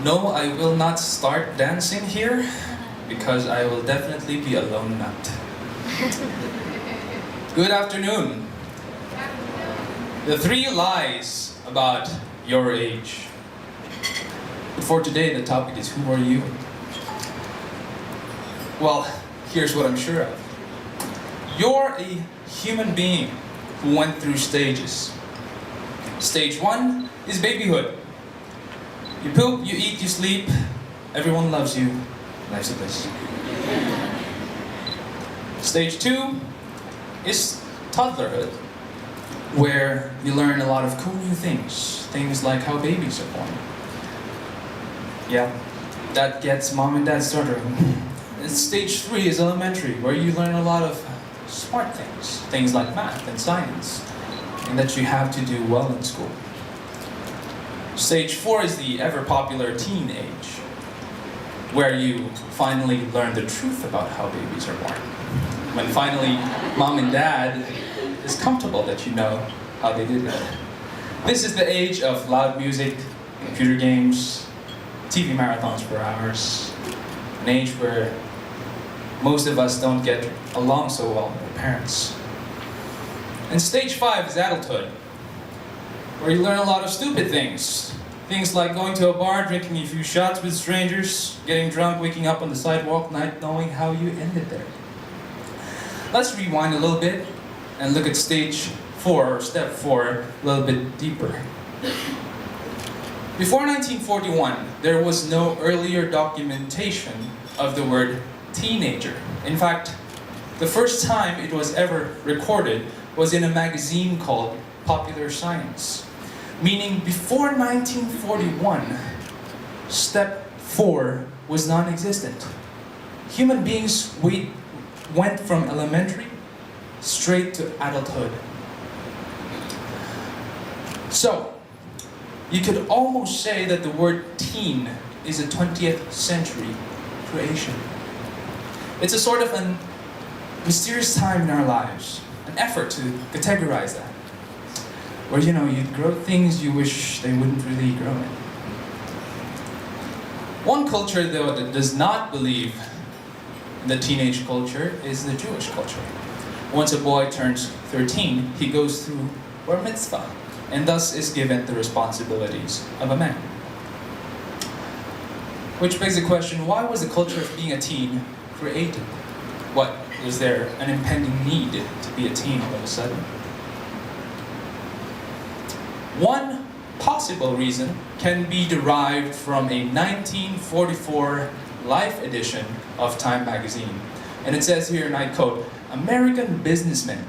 No, I will not start dancing here because I will definitely be a lone nut. Good afternoon. The 3 lies about your age. But for today, the topic is, who are you? Well, here's what I'm sure of. You're a human being who went through stages. Stage 1 is babyhood. You poop, you eat, you sleep, everyone loves you, life's a bliss. Stage 2 is toddlerhood, where you learn a lot of cool new things like how babies are born. Yeah, that gets mom and dad started. And stage 3 is elementary, where you learn a lot of smart things like math and science, and that you have to do well in school. Stage 4 is the ever-popular teen age, where you finally learn the truth about how babies are born. When finally mom and dad is comfortable that you know how they did it. This is the age of loud music, computer games, TV marathons for hours, an age where most of us don't get along so well with our parents. And stage 5 is adulthood, where you learn a lot of stupid things. Things like going to a bar, drinking a few shots with strangers, getting drunk, waking up on the sidewalk, not knowing how you ended there. Let's rewind a little bit and look at stage 4, or step 4, a little bit deeper. Before 1941, there was no earlier documentation of the word teenager. In fact, the first time it was ever recorded was in a magazine called Popular Science. Meaning before 1941, step 4 was non-existent. Human beings went from elementary straight to adulthood. So, you could almost say that the word teen is a 20th century creation. It's a sort of a mysterious time in our lives, an effort to categorize that. Where, you'd grow things you wish they wouldn't really grow in. One culture, though, that does not believe in the teenage culture is the Jewish culture. Once a boy turns 13, he goes through bar mitzvah, and thus is given the responsibilities of a man. Which begs the question, why was the culture of being a teen created? What, was there an impending need to be a teen all of a sudden? One possible reason can be derived from a 1944 Life edition of Time magazine. And it says here, and I quote, "American businessmen,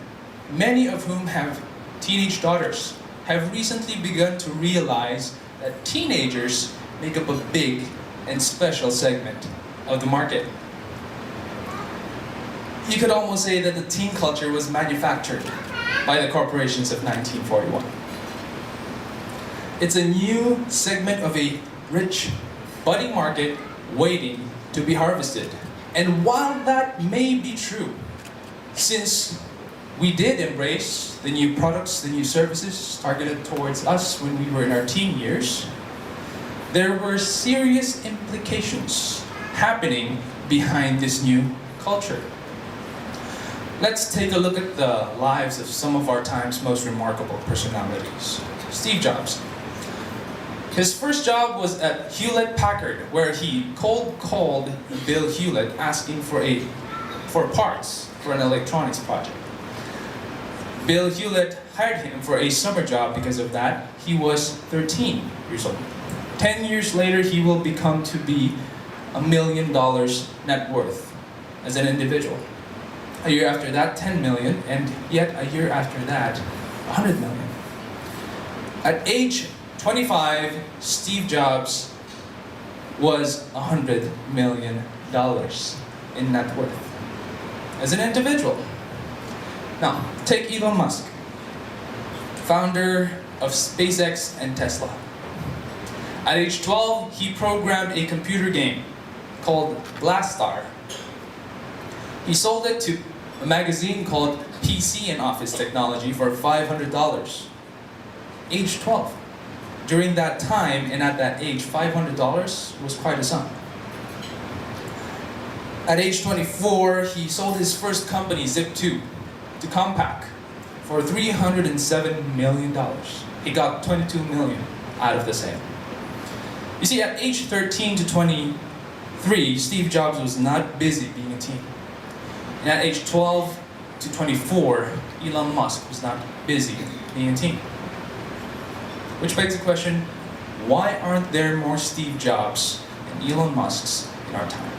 many of whom have teenage daughters, have recently begun to realize that teenagers make up a big and special segment of the market." You could almost say that the teen culture was manufactured by the corporations of 1941. It's a new segment of a rich, budding market waiting to be harvested. And while that may be true, since we did embrace the new products, the new services targeted towards us when we were in our teen years, there were serious implications happening behind this new culture. Let's take a look at the lives of some of our time's most remarkable personalities. Steve Jobs. His first job was at Hewlett-Packard, where he cold called Bill Hewlett asking for parts for an electronics project. Bill Hewlett hired him for a summer job. Because of that, he was 13 years old. 10 years later, he will become to be $1 million net worth as an individual. A year after that, 10 million, and yet a year after that, 100 million. At age 25, Steve Jobs was $100 million in net worth as an individual. Now, take Elon Musk, founder of SpaceX and Tesla. At age 12, he programmed a computer game called Blastar. He sold it to a magazine called PC and Office Technology for $500. Age 12. during that time and at that age, $500 was quite a sum. At age 24, he sold his first company, Zip2, to Compaq for $307 million. He got $22 million out of the sale. You see, at age 13 to 23, Steve Jobs was not busy being a teen. And at age 12 to 24, Elon Musk was not busy being a teen. Which begs the question, why aren't there more Steve Jobs and Elon Musks in our time?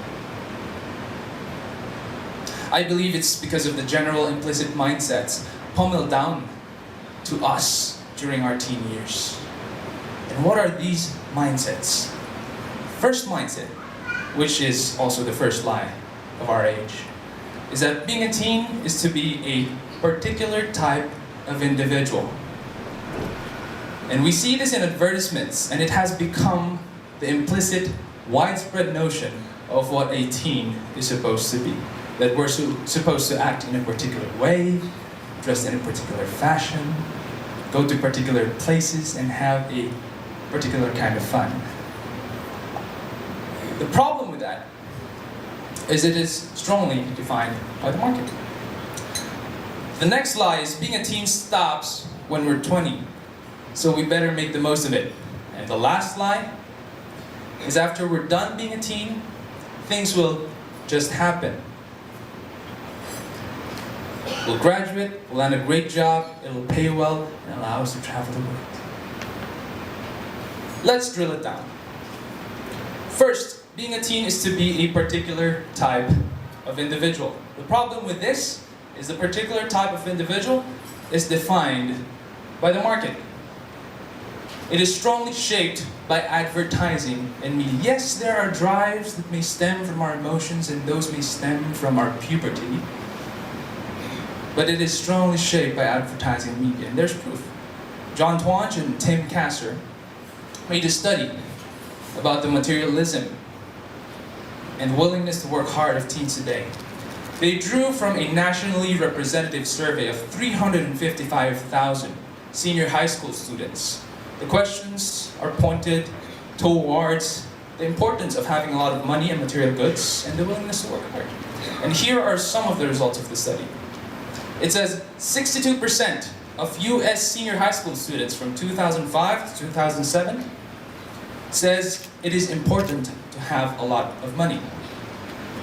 I believe it's because of the general implicit mindsets pummeled down to us during our teen years. And what are these mindsets? First mindset, which is also the first lie of our age, is that being a teen is to be a particular type of individual. And we see this in advertisements, and it has become the implicit, widespread notion of what a teen is supposed to be. That we're supposed to act in a particular way, dress in a particular fashion, go to particular places, and have a particular kind of fun. The problem with that is it is strongly defined by the market. The next lie is being a teen stops when we're 20, so we better make the most of it. And the last lie is after we're done being a teen, things will just happen. We'll graduate, we'll land a great job, it'll pay well, and allow us to travel the world. Let's drill it down. First, being a teen is to be a particular type of individual. The problem with this is the particular type of individual is defined by the market. It is strongly shaped by advertising and media. Yes, there are drives that may stem from our emotions, and those may stem from our puberty. But it is strongly shaped by advertising and media, and there's proof. John Twanch and Tim Kasser made a study about the materialism and willingness to work hard of teens today. They drew from a nationally representative survey of 355,000 senior high school students. The questions are pointed towards the importance of having a lot of money and material goods and the willingness to work hard. And here are some of the results of the study. It says 62% of US senior high school students from 2005 to 2007 says it is important to have a lot of money,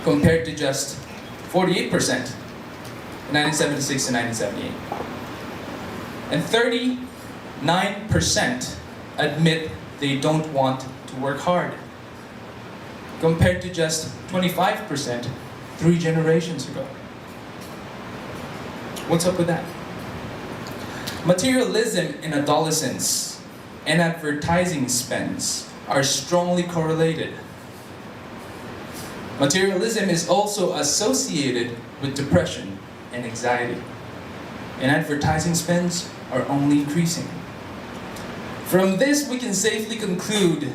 compared to just 48% in 1976 and 1978. And 39% admit they don't want to work hard, compared to just 25% 3 generations ago. What's up with that? Materialism in adolescence and advertising spends are strongly correlated. Materialism is also associated with depression and anxiety, and advertising spends are only increasing. From this, we can safely conclude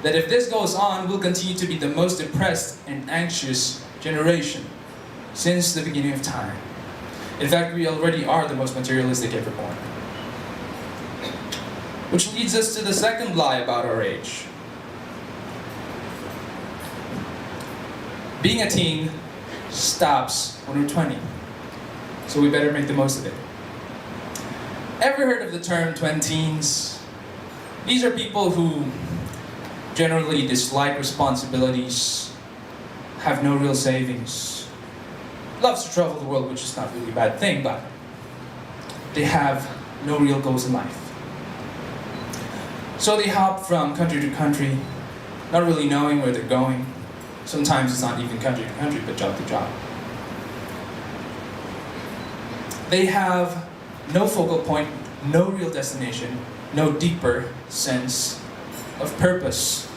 that if this goes on, we'll continue to be the most depressed and anxious generation since the beginning of time. In fact, we already are the most materialistic ever born. Which leads us to the second lie about our age. Being a teen stops when we're 20, so we better make the most of it. Ever heard of the term tween-teens? These are people who generally dislike responsibilities, have no real savings, loves to travel the world, which is not really a bad thing, but they have no real goals in life. So they hop from country to country, not really knowing where they're going. Sometimes it's not even country to country, but job to job. They have no focal point, no real destination, no deeper sense of purpose.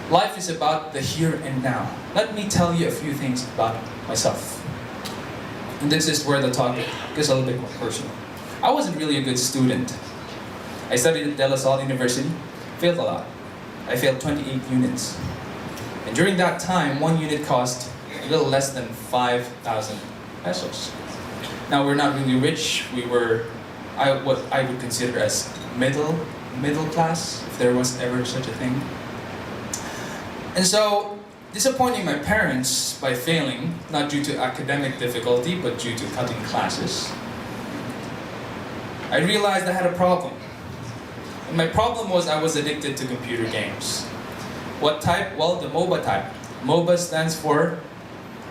Life is about the here and now. Let me tell you a few things about myself. And this is where the talk gets a little bit more personal. I wasn't really a good student. I studied at De La Salle University, failed a lot. I failed 28 units. And during that time, one unit cost a little less than 5,000 pesos. Now, we're not really rich. We were what I would consider as middle class, if there was ever such a thing. And so, disappointing my parents by failing, not due to academic difficulty, but due to cutting classes, I realized I had a problem. And my problem was I was addicted to computer games. What type? Well, the MOBA type. MOBA stands for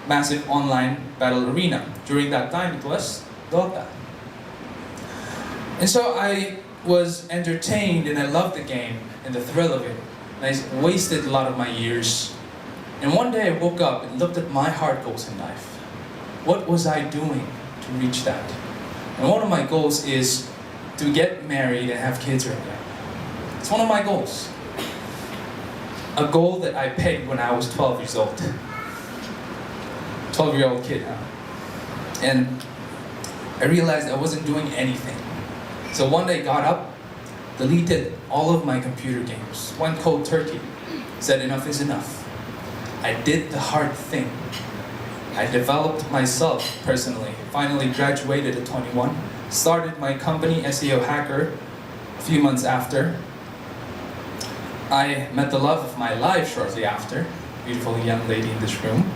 Massive Online Battle Arena. During that time, it was Dota. And so I was entertained and I loved the game and the thrill of it. And I wasted a lot of my years. And one day I woke up and looked at my hard goals in life. What was I doing to reach that? And one of my goals is to get married and have kids right now. It's one of my goals. A goal that I pegged when I was 12 years old. 12-year-old kid, huh? And I realized I wasn't doing anything. So one day I got up, deleted all of my computer games, went cold turkey, said enough is enough. I did the hard thing. I developed myself personally, finally graduated at 21, started my company, SEO Hacker, a few months after. I met the love of my life shortly after, beautiful young lady in this room.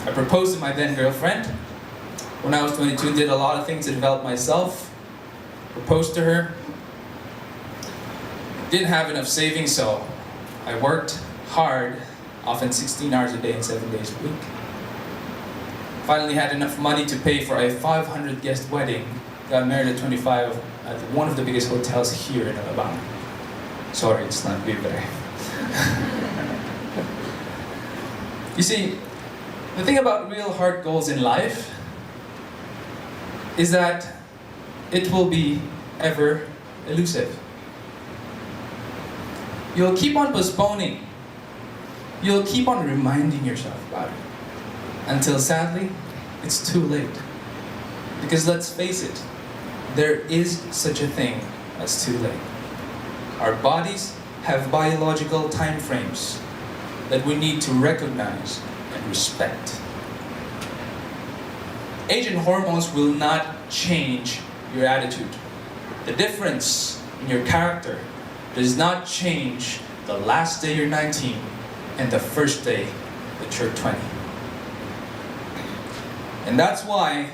I proposed to my then girlfriend. When I was 22, did a lot of things to develop myself. Proposed to her. Didn't have enough savings, so I worked hard, often 16 hours a day and 7 days a week. Finally had enough money to pay for a 500 guest wedding. Got married at 25 at one of the biggest hotels here in Alabama. Sorry, it's not Vibre. You see, the thing about real hard goals in life is that it will be ever elusive. You'll keep on postponing. You'll keep on reminding yourself about it. Until sadly, it's too late. Because let's face it, there is such a thing as too late. Our bodies have biological time frames that we need to recognize and respect. Age and hormones will not change your attitude. The difference in your character does not change the last day you're 19 and the first day that you're 20. And that's why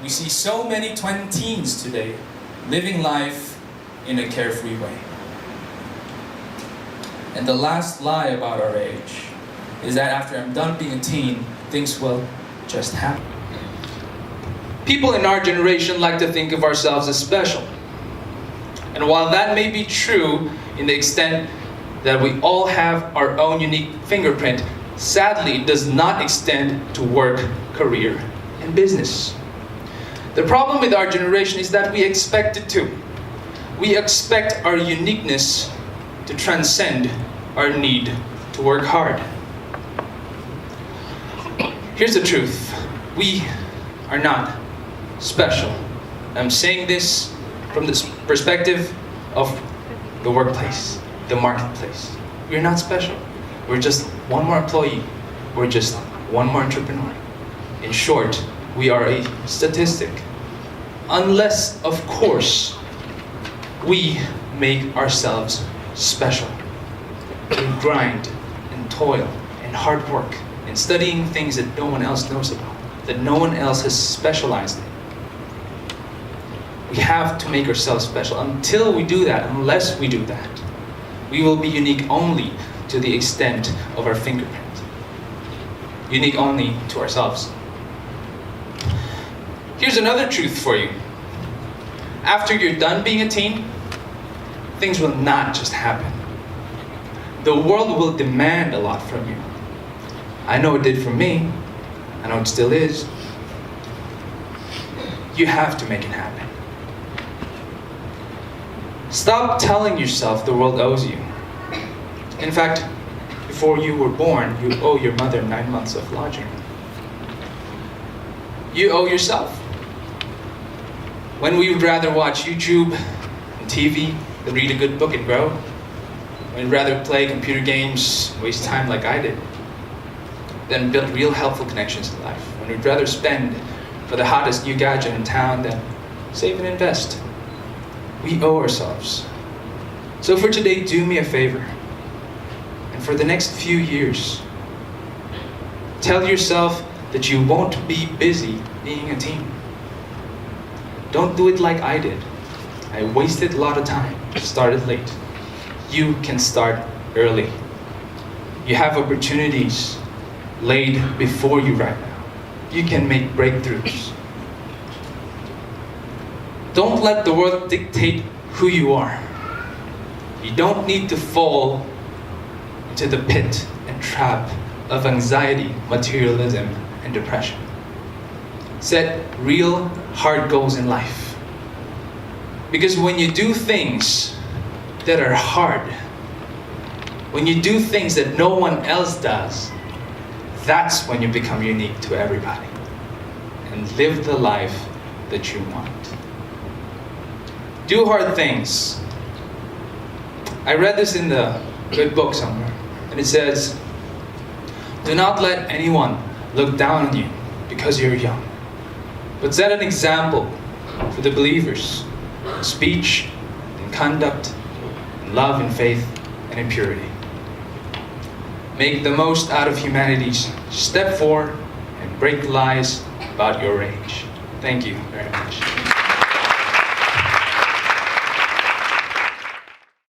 we see so many 20-teens today living life in a carefree way. And the last lie about our age is that after I'm done being a teen, things will just happen. People in our generation like to think of ourselves as special. And while that may be true in the extent that we all have our own unique fingerprint, sadly it does not extend to work, career, and business. The problem with our generation is that we expect it to. We expect our uniqueness to transcend our need to work hard. Here's the truth. We are not special. I'm saying this from the perspective of the workplace, the marketplace. We're not special. We're just one more employee. We're just one more entrepreneur. In short, we are a statistic. Unless, of course, we make ourselves special. We grind and toil and hard work and studying things that no one else knows about, that no one else has specialized in. We have to make ourselves special. Until we do that, unless we do that, we will be unique only to the extent of our fingerprint. Unique only to ourselves. Here's another truth for you. After you're done being a teen, things will not just happen. The world will demand a lot from you. I know it did for me. I know it still is. You have to make it happen. Stop telling yourself the world owes you. In fact, before you were born, you owe your mother 9 months of lodging. You owe yourself. When we would rather watch YouTube and TV than read a good book and grow, when we'd rather play computer games, waste time like I did, than build real helpful connections in life, when we'd rather spend for the hottest new gadget in town, then save and invest. We owe ourselves. So for today, do me a favor. And for the next few years, tell yourself that you won't be busy being a teen. Don't do it like I did. I wasted a lot of time, started late. You can start early. You have opportunities laid before you right now. You can make breakthroughs. Don't let the world dictate who you are. You don't need to fall into the pit and trap of anxiety, materialism, and depression. Set real, hard goals in life. Because when you do things that are hard, when you do things that no one else does, that's when you become unique to everybody and live the life that you want. Do hard things. I read this in the good book somewhere, and it says, do not let anyone look down on you because you're young, but set an example for the believers in speech, in conduct, in love, in faith, and in purity. Make the most out of humanity's step forward and break the lies about your age. Thank you very much.